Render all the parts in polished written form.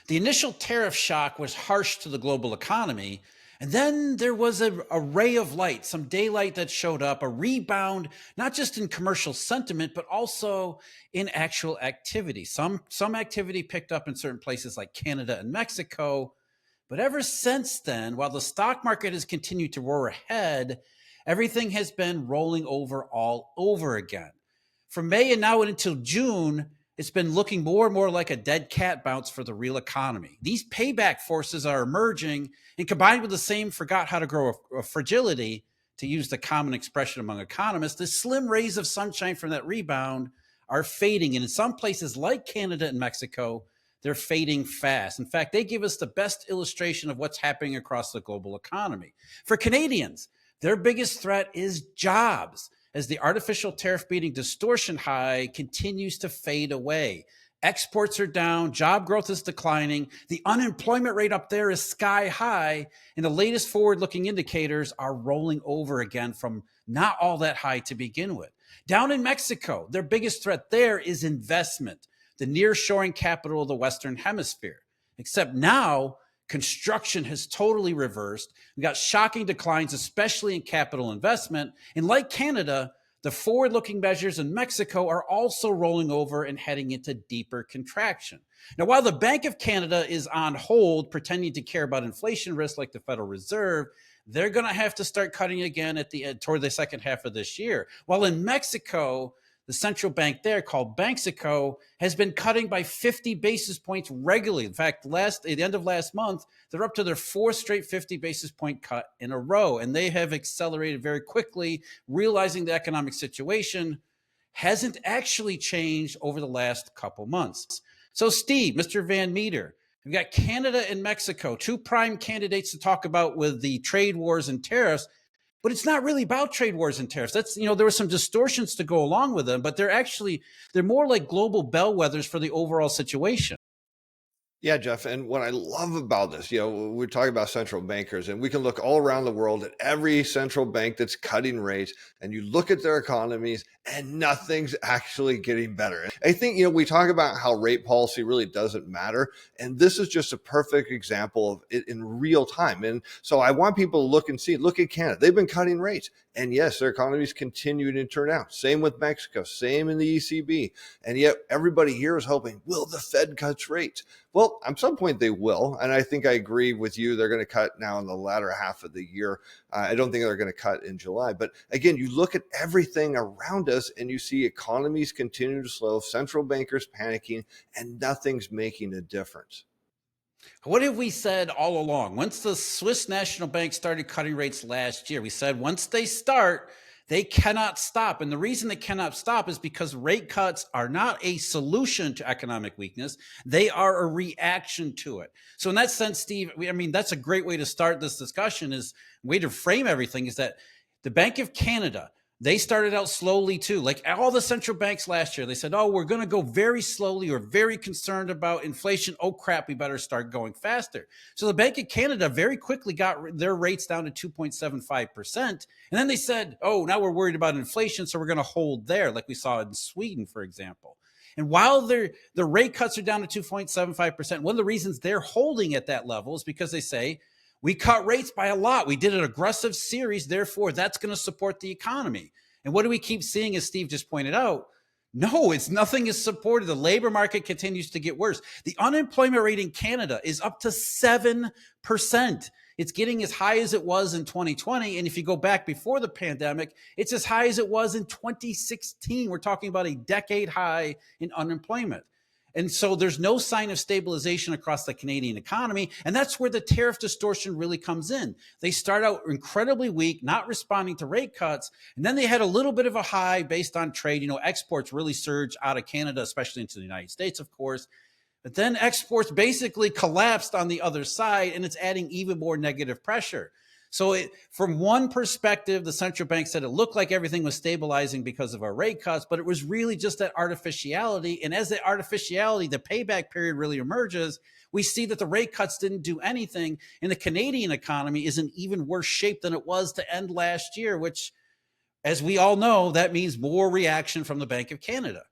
The initial tariff shock was harsh to the global economy. And then there was a ray of light, some daylight that showed up, a rebound, not just in commercial sentiment, but also in actual activity. Some activity picked up in certain places like Canada and Mexico. But ever since then, while the stock market has continued to roar ahead, everything has been rolling over all over again. From May and now until June, it's been looking more and more like a dead cat bounce for the real economy. These payback forces are emerging, and combined with the same forgot how to grow a fragility, to use the common expression among economists, the slim rays of sunshine from that rebound are fading. And in some places like Canada and Mexico, they're fading fast. In fact, they give us the best illustration of what's happening across the global economy. For Canadians, their biggest threat is jobs, as the artificial tariff beating distortion high continues to fade away. Exports are down, job growth is declining, the unemployment rate up there is sky high, and the latest forward looking indicators are rolling over again from not all that high to begin with. Down in Mexico, their biggest threat there is investment, the nearshoring capital of the Western Hemisphere. Except now, construction has totally reversed. We got shocking declines, especially in capital investment. And like Canada, the forward-looking measures in Mexico are also rolling over and heading into deeper contraction. Now, while the Bank of Canada is on hold, pretending to care about inflation risk like the Federal Reserve, they're going to have to start cutting again at the end, toward the second half of this year. While in Mexico, the central bank there, called Banxico, has been cutting by 50 basis points regularly. In fact, at the end of last month, they're up to their fourth straight 50 basis point cut in a row. And they have accelerated very quickly, realizing the economic situation hasn't actually changed over the last couple months. So, Steve, Mr. Van Meter, we've got Canada and Mexico, two prime candidates to talk about with the trade wars and tariffs. But it's not really about trade wars and tariffs. There were some distortions to go along with them, but they're more like global bellwethers for the overall situation. Yeah, Jeff. And what I love about this, we're talking about central bankers, and we can look all around the world at every central bank that's cutting rates, and you look at their economies, and nothing's actually getting better. I think, we talk about how rate policy really doesn't matter, and this is just a perfect example of it in real time. And so I want people to look at Canada. They've been cutting rates, and yes, their economies continue to turn out. Same with Mexico, same in the ECB. And yet everybody here is hoping, will the Fed cut rates? Well, at some point they will. And I think I agree with you. They're going to cut now in the latter half of the year. I don't think they're going to cut in July. But again, you look at everything around us and you see economies continue to slow, central bankers panicking, and nothing's making a difference. What have we said all along? Once the Swiss National Bank started cutting rates last year, we said once they start, they cannot stop. And the reason they cannot stop is because rate cuts are not a solution to economic weakness. They are a reaction to it. So in that sense, Steve, that's a great way to start this discussion, is way to frame everything, is that the Bank of Canada, they started out slowly too. Like all the central banks last year, they said, oh, we're going to go very slowly. We're very concerned about inflation. Oh, crap, we better start going faster. So the Bank of Canada very quickly got their rates down to 2.75%. And then they said, oh, now we're worried about inflation, so we're going to hold there, like we saw in Sweden, for example. And while the rate cuts are down to 2.75%, one of the reasons they're holding at that level is because they say, we cut rates by a lot. We did an aggressive series. Therefore, that's going to support the economy. And what do we keep seeing, as Steve just pointed out? No, nothing is supported. The labor market continues to get worse. The unemployment rate in Canada is up to 7%. It's getting as high as it was in 2020. And if you go back before the pandemic, it's as high as it was in 2016. We're talking about a decade high in unemployment. And so there's no sign of stabilization across the Canadian economy. And that's where the tariff distortion really comes in. They start out incredibly weak, not responding to rate cuts. And then they had a little bit of a high based on trade. Exports really surged out of Canada, especially into the United States, of course. But then exports basically collapsed on the other side, and it's adding even more negative pressure. So from one perspective, the central bank said it looked like everything was stabilizing because of our rate cuts, but it was really just that artificiality. And as the artificiality, the payback period really emerges, we see that the rate cuts didn't do anything. And the Canadian economy is in even worse shape than it was to end last year, which, as we all know, that means more reaction from the Bank of Canada.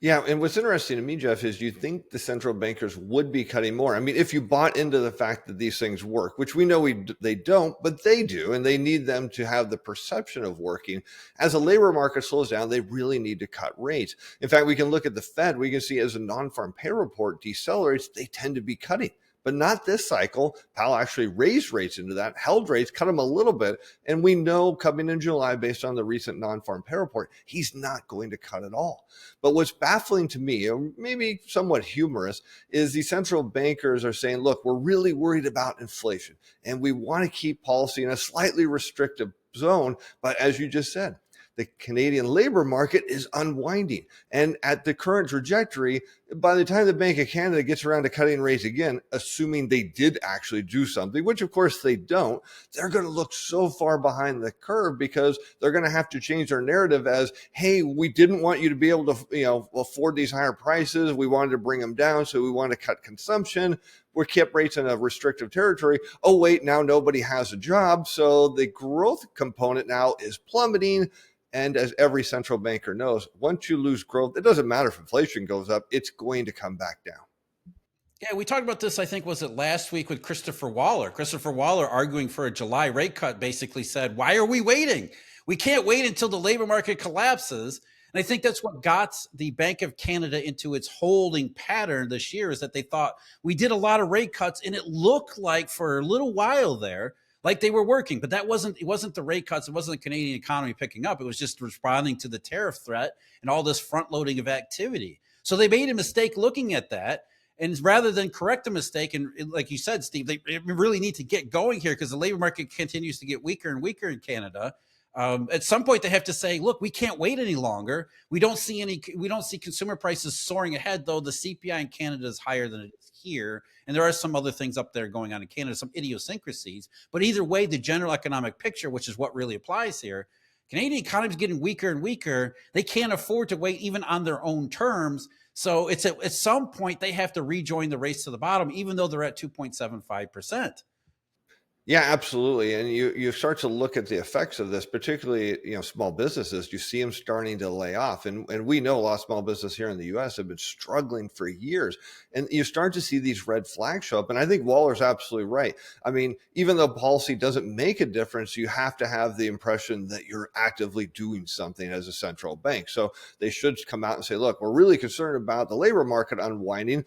Yeah, and what's interesting to me, Jeff, is you think the central bankers would be cutting more. I mean, if you bought into the fact that these things work, which we know they don't, but they do, and they need them to have the perception of working. As the labor market slows down, they really need to cut rates. In fact, we can look at the Fed. We can see as a non-farm pay report decelerates, they tend to be cutting. But not this cycle. Powell actually raised rates into that, held rates, cut them a little bit. And we know coming in July, based on the recent non-farm pay report, he's not going to cut at all. But what's baffling to me, or maybe somewhat humorous, is the central bankers are saying, look, we're really worried about inflation and we want to keep policy in a slightly restrictive zone. But as you just said, the Canadian labor market is unwinding. And at the current trajectory, by the time the Bank of Canada gets around to cutting rates again, assuming they did actually do something, which of course they don't, they're going to look so far behind the curve because they're going to have to change their narrative as, hey, we didn't want you to be able to, afford these higher prices. We wanted to bring them down. So we wanted to cut consumption. We kept rates in a restrictive territory. Oh, wait, now nobody has a job. So the growth component now is plummeting. And as every central banker knows, once you lose growth, it doesn't matter if inflation goes up, it's going to come back down. Yeah, we talked about this, I think, was it last week with Christopher Waller? Christopher Waller, arguing for a July rate cut, basically said, why are we waiting? We can't wait until the labor market collapses. And I think that's what got the Bank of Canada into its holding pattern this year, is that they thought we did a lot of rate cuts and it looked like for a little while there, like they were working, but it wasn't the rate cuts. It wasn't the Canadian economy picking up. It was just responding to the tariff threat and all this front loading of activity. So they made a mistake looking at that. And rather than correct the mistake, and like you said, Steve, they really need to get going here because the labor market continues to get weaker and weaker in Canada. At some point, they have to say, "Look, we can't wait any longer. We don't see consumer prices soaring ahead, though the CPI in Canada is higher than it is here, and there are some other things up there going on in Canada, some idiosyncrasies. But either way, the general economic picture, which is what really applies here, Canadian economy is getting weaker and weaker. They can't afford to wait even on their own terms." So it's at some point they have to rejoin the race to the bottom, even though they're at 2.75%. Yeah, absolutely. And you start to look at the effects of this, particularly, small businesses. You see them starting to lay off. And we know a lot of small business here in the US have been struggling for years. And you start to see these red flags show up. And I think Waller's absolutely right. I mean, even though policy doesn't make a difference, you have to have the impression that you're actively doing something as a central bank. So they should come out and say, look, we're really concerned about the labor market unwinding.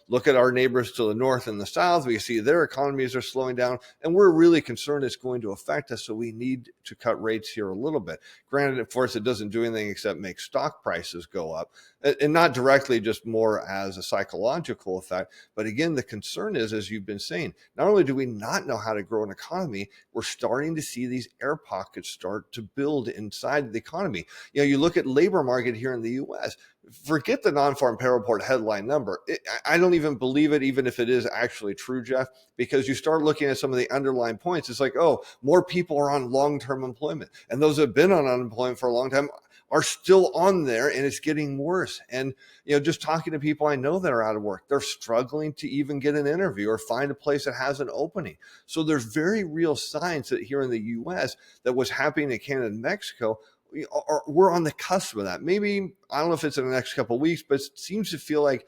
Look at our neighbors to the north and the south. We see their economies are slowing down. And we're really concerned it's going to affect us. So we need to cut rates here a little bit. Granted, of course, it doesn't do anything except make stock prices go up, and not directly, just more as a psychological effect. But again, the concern is, as you've been saying, not only do we not know how to grow an economy, we're starting to see these air pockets start to build inside the economy. You look at labor market here in the US, forget the non-farm pay report headline number. I don't even believe it, even if it is actually true, Jeff, because you start looking at some of the underlying points. It's like, oh, more people are on long-term employment. And those who have been on unemployment for a long time are still on there, and it's getting worse. And, just talking to people I know that are out of work, they're struggling to even get an interview or find a place that has an opening. So there's very real signs that here in the US that what's happening in Canada and Mexico, we're on the cusp of that. Maybe, I don't know if it's in the next couple of weeks, but it seems to feel like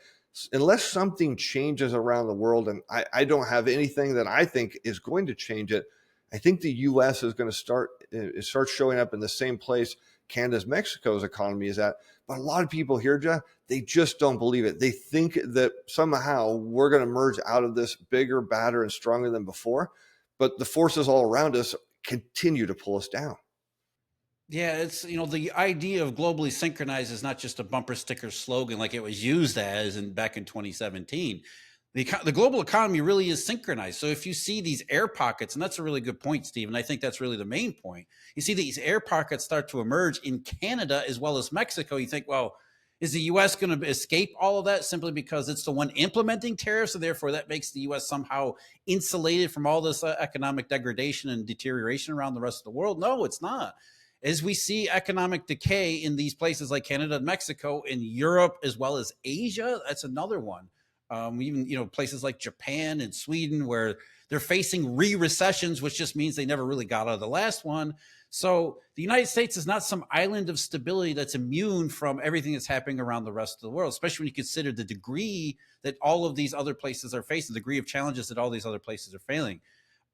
unless something changes around the world, and I don't have anything that I think is going to change it, I think the U.S. is going to start showing up in the same place Canada's, Mexico's economy is at. But a lot of people here, Jeff, they just don't believe it. They think that somehow we're going to emerge out of this bigger, badder, and stronger than before. But the forces all around us continue to pull us down. Yeah, it's, the idea of globally synchronized is not just a bumper sticker slogan like it was used as back in 2017. The global economy really is synchronized. So if you see these air pockets, and that's a really good point, Steve, and I think that's really the main point. You see these air pockets start to emerge in Canada as well as Mexico. You think, well, is the U.S. going to escape all of that simply because it's the one implementing tariffs, and therefore that makes the U.S. somehow insulated from all this economic degradation and deterioration around the rest of the world? No, it's not. As we see economic decay in these places like Canada and Mexico, in Europe as well as Asia, that's another one. Even, places like Japan and Sweden, where they're facing re-recessions, which just means they never really got out of the last one. So the United States is not some island of stability that's immune from everything that's happening around the rest of the world, especially when you consider the degree that all of these other places are facing, the degree of challenges that all these other places are failing.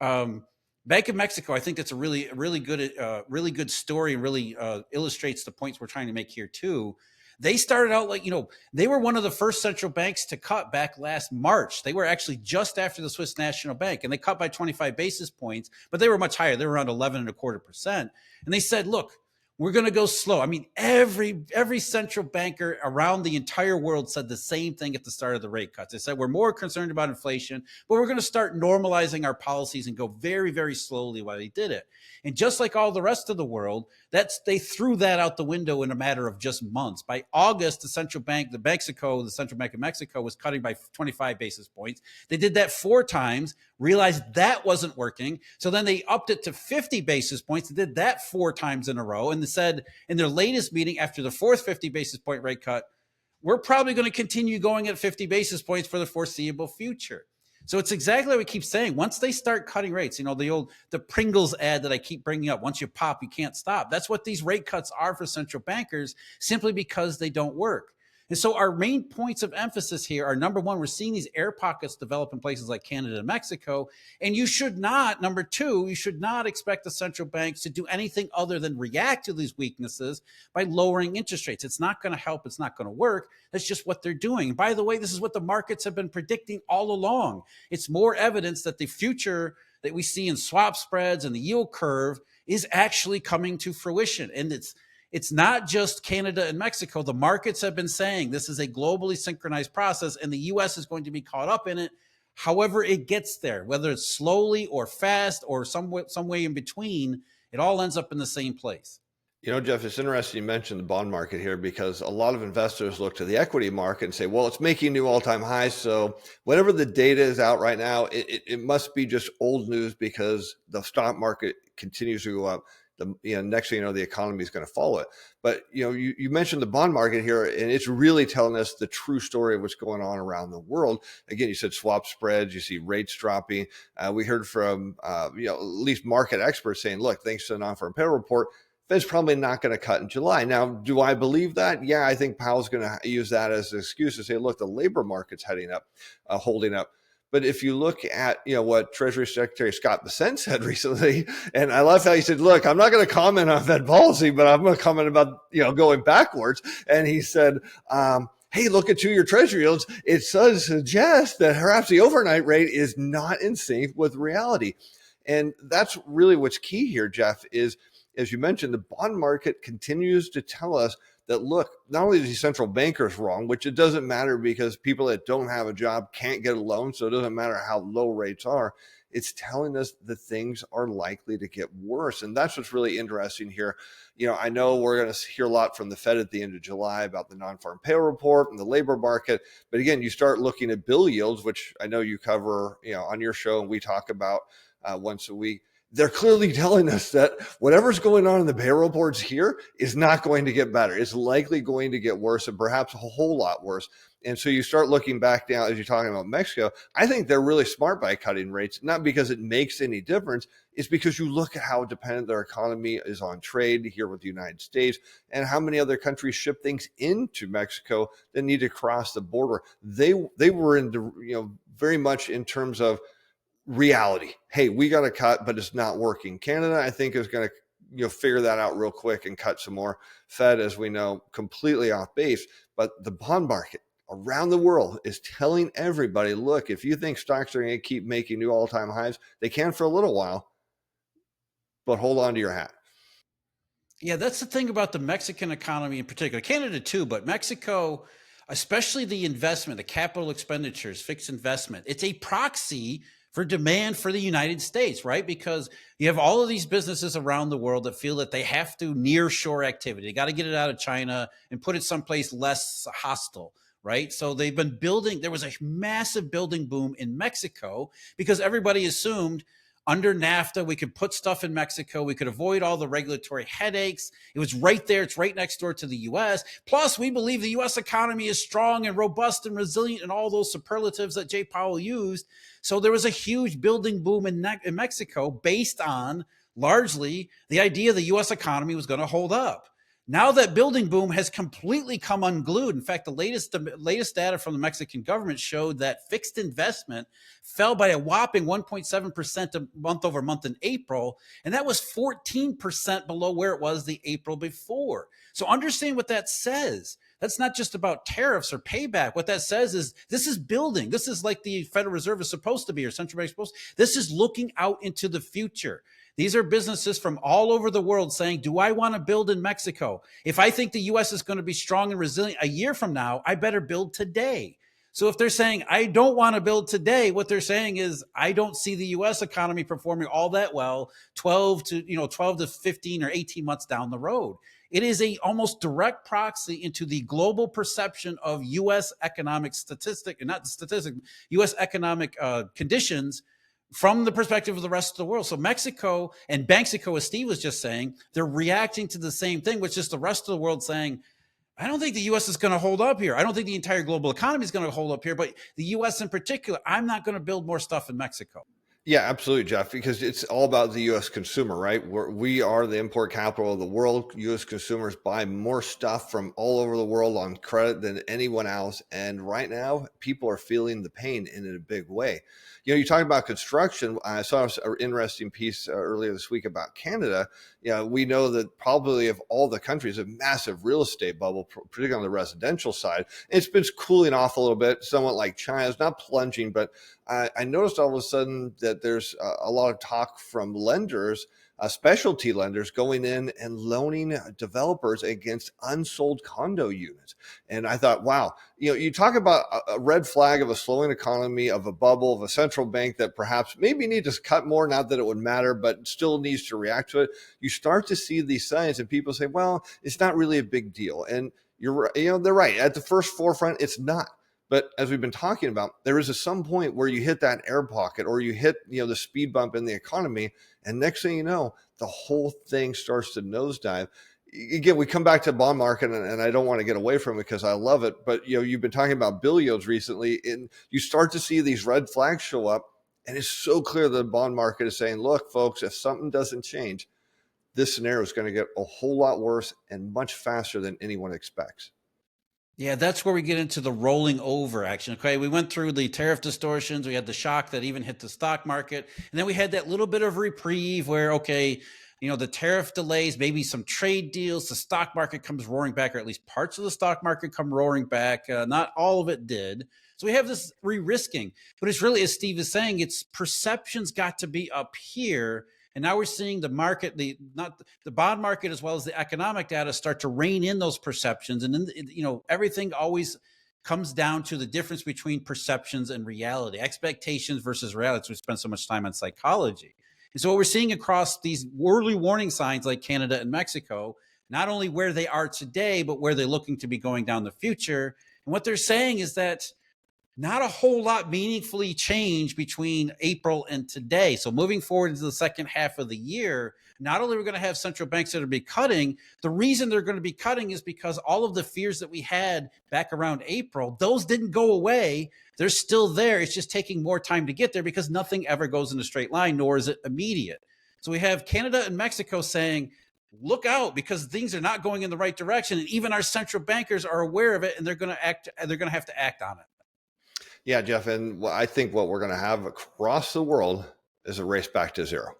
Um, Bank of Mexico, I think that's a really good story, and really illustrates the points we're trying to make here too. They started out like, they were one of the first central banks to cut back last March. They were actually just after the Swiss National Bank, and they cut by 25 basis points, but they were much higher. They were around 11 and a quarter percent. And they said, look, we're going to go slow. I mean, every central banker around the entire world said the same thing at the start of the rate cuts. They said, we're more concerned about inflation, but we're going to start normalizing our policies and go very, very slowly while they did it. And just like all the rest of the world, they threw that out the window in a matter of just months. By August, the Central Bank of Mexico was cutting by 25 basis points. They did that 4 times, realized that wasn't working. So then they upped it to 50 basis points. They did that 4 times in a row. And they said in their latest meeting, after the 4th 50 basis point rate cut, we're probably going to continue going at 50 basis points for the foreseeable future. So it's exactly what we keep saying. Once they start cutting rates, the Pringles ad that I keep bringing up, once you pop, you can't stop. That's what these rate cuts are for central bankers, simply because they don't work. And so our main points of emphasis here are, number one, we're seeing these air pockets develop in places like Canada and Mexico. And number two, you should not expect the central banks to do anything other than react to these weaknesses by lowering interest rates. It's not going to help. It's not going to work. That's just what they're doing. And by the way, this is what the markets have been predicting all along. It's more evidence that the future that we see in swap spreads and the yield curve is actually coming to fruition. And it's not just Canada and Mexico. The markets have been saying this is a globally synchronized process, and the U.S. is going to be caught up in it. However it gets there, whether it's slowly or fast or some way in between, it all ends up in the same place. Jeff, it's interesting you mentioned the bond market here, because a lot of investors look to the equity market and say, well, it's making new all-time highs. So whatever the data is out right now, it must be just old news, because the stock market continues to go up. Next thing you know, the economy is going to follow it. But you mentioned the bond market here, and it's really telling us the true story of what's going on around the world. Again, you said swap spreads, you see rates dropping. We heard from at least market experts saying, look, thanks to the non-farm payroll report, Fed's probably not going to cut in July. Now, do I believe that? Yeah, I think Powell's going to use that as an excuse to say, look, the labor market's heading up, holding up. But if you look at what Treasury Secretary Scott Bessent said recently, and I love how he said, look, I'm not going to comment on Fed policy, but I'm going to comment about going backwards. And he said, hey, look at 2-year Treasury yields. It does suggest that perhaps the overnight rate is not in sync with reality. And that's really what's key here, Jeff, is, as you mentioned, the bond market continues to tell us that, look, not only is the central bankers wrong, which it doesn't matter, because people that don't have a job can't get a loan, so it doesn't matter how low rates are. It's telling us that things are likely to get worse. And that's what's really interesting here. I know we're going to hear a lot from the Fed at the end of July about the non-farm payroll report and the labor market. But again, you start looking at bill yields, which I know you cover on your show, and we talk about once a week. They're clearly telling us that whatever's going on in the payroll reports here is not going to get better. It's likely going to get worse, and perhaps a whole lot worse. And so you start looking back down, as you're talking about Mexico. I think they're really smart by cutting rates, not because it makes any difference. It's because you look at how dependent their economy is on trade here with the United States, and how many other countries ship things into Mexico that need to cross the border. They were in the, very much in terms of reality. Hey, we got to cut, but it's not working. Canada, I think, is going to figure that out real quick and cut some more. Fed, as we know, completely off base. But the bond market around the world is telling everybody, look, if you think stocks are going to keep making new all-time highs, they can for a little while, but hold on to your hat. Yeah, that's the thing about the Mexican economy in particular, Canada too, but Mexico, especially the investment, the capital expenditures, fixed investment, it's a proxy for demand for the United States, right? Because you have all of these businesses around the world that feel that they have to nearshore activity. They got to get it out of China and put it someplace less hostile, right? So they've been building. There was a massive building boom in Mexico because everybody assumed under NAFTA. We could put stuff in Mexico. We could avoid all the regulatory headaches. It was right there. It's right next door to the US. Plus, we believe the US economy is strong and robust and resilient and all those superlatives that Jay Powell used. So there was a huge building boom in Mexico based on largely the idea the US economy was going to hold up. Now that building boom has completely come unglued. In fact, the latest data from the Mexican government showed that fixed investment fell by a whopping 1.7% month over month in April, and that was 14% below where it was the April before. So understand what that says. That's not just about tariffs or payback. What that says is this is building. This is like the Federal Reserve is supposed to be, or central bank is supposed to. This is looking out into the future. These are businesses from all over the world saying, do I want to build in Mexico? If I think the US is going to be strong and resilient a year from now, I better build today. So if they're saying, I don't want to build today, what they're saying is, I don't see the US economy performing all that well 12 to 15 or 18 months down the road. It is a almost direct proxy into the global perception of US economic US economic conditions from the perspective of the rest of the world. So Mexico and Banxico, as Steve was just saying, they're reacting to the same thing, which is the rest of the world saying, I don't think the US is going to hold up here. I don't think the entire global economy is going to hold up here, but the US in particular, I'm not going to build more stuff in Mexico. Yeah, absolutely, Jeff, because it's all about the U.S. consumer, right? We are the import capital of the world. U.S. consumers buy more stuff from all over the world on credit than anyone else. And right now, people are feeling the pain in a big way. You know, you talk about construction. I saw an interesting piece earlier this week about Canada. We know that probably of all the countries, a massive real estate bubble, particularly on the residential side. It's been cooling off a little bit, somewhat like China. It's not plunging, but I noticed all of a sudden that there's a lot of talk from lenders, specialty lenders, going in and loaning developers against unsold condo units. And I thought, wow, you talk about a red flag of a slowing economy, of a bubble, of a central bank that perhaps maybe need to cut more, not that it would matter, but still needs to react to it. You start to see these signs and people say, well, it's not really a big deal. And they're right. At the first forefront, it's not. But as we've been talking about, there is some point where you hit that air pocket or you hit, the speed bump in the economy. And next thing you know, the whole thing starts to nosedive. Again, we come back to the bond market, and I don't want to get away from it because I love it. But, you've been talking about bill yields recently, and you start to see these red flags show up. And it's so clear the bond market is saying, look, folks, if something doesn't change, this scenario is going to get a whole lot worse and much faster than anyone expects. Yeah, that's where we get into the rolling over action. Okay, we went through the tariff distortions. We had the shock that even hit the stock market. And then we had that little bit of reprieve where, okay, the tariff delays, maybe some trade deals, the stock market comes roaring back, or at least parts of the stock market come roaring back. Not all of it did. So we have this re-risking. But it's really, as Steve is saying, it's perceptions got to be up here. And now we're seeing the market, not the bond market, as well as the economic data start to rein in those perceptions. And then, everything always comes down to the difference between perceptions and reality, expectations versus reality. So we spend so much time on psychology. And so what we're seeing across these early warning signs like Canada and Mexico, not only where they are today, but where they're looking to be going down the future. And what they're saying is that not a whole lot meaningfully changed between April and today. So moving forward into the second half of the year, not only are we going to have central banks that are be cutting, the reason they're going to be cutting is because all of the fears that we had back around April, those didn't go away. They're still there. It's just taking more time to get there because nothing ever goes in a straight line, nor is it immediate. So we have Canada and Mexico saying, look out, because things are not going in the right direction. And even our central bankers are aware of it, and they're going to have to act on it. Yeah, Jeff. And I think what we're going to have across the world is a race back to zero.